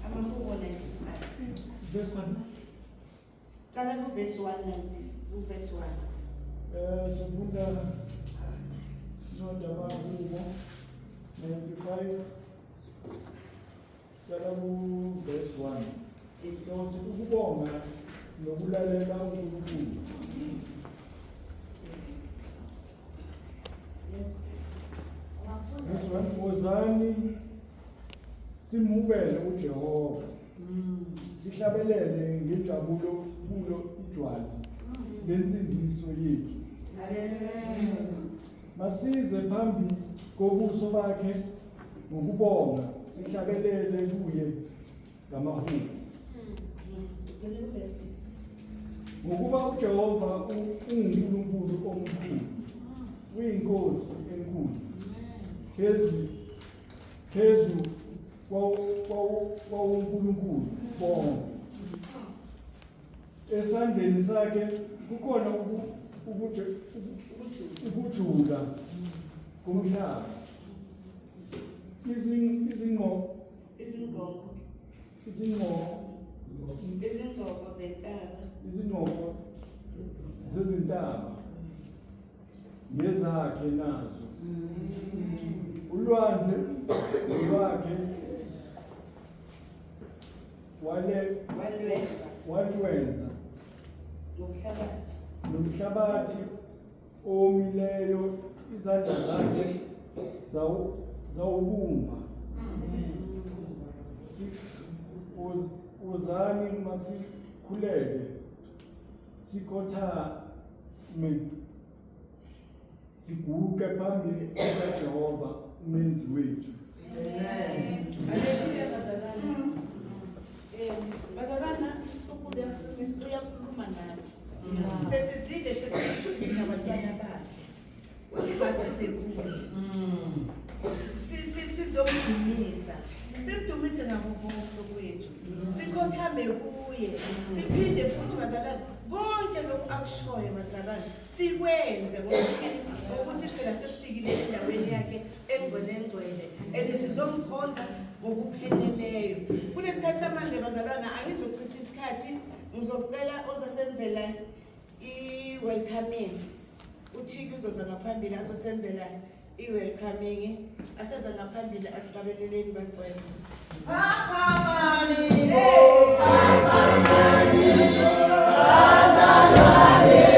Amahubo 95. Verse 1. Qala ku-verse 1 verse 1. Sifunda incwadi yamahubo 95 sala ku-verse 1. Isihloko sithi ukubonga nokulalela uNkulunkulu. Verse 1, wozani simhubele uJehova. Sihlabelele ngenjabulo kulo idwala lensindiso yethu. Masize phambi kobuso bakhe ngokubonga, sihlabelele kuye ngamahubo. Ngokuba uJehova unguNkulunkulu omkhulu, uyinkosi enkulu. Phezu kwawonkulunkulu bonke. Esandleni sakhe kukhona ukujula komhlaba. Izingqoko zezintaba ngezakhe nazo. Ulwandle lwakhe walwenza nomhlabathi omileyo, izandla zakhe zawubumba. Wozani masikhuleke sikhothame, siguke phambili kukaJehova umenzi wethu. Haleluya bazalwane. Bazalwana uyakhuluma nathi. Sesizile sesithi sinabantwana bakhe. Uthi basize kuye. Sizomdumisa. Simdumise ngakho kwethu. Sikhothame kuye. Siphinde futhi bazalwane konke lokhu akushoyo bazalwane sikwenze ukuthi phela sesifikile endaweni yakhe engcwele sizomkhonza ngokupheleleyo. Kulesikhathi samanje bazalwana angizochitha isikhathi, ngizocela ozasenzela i-welcoming. Uthixo uzoza ngaphambili azosenzela i-welcoming. Aseza ngaphambili asiqabeleleni bacela. Papa mani, bazalwane.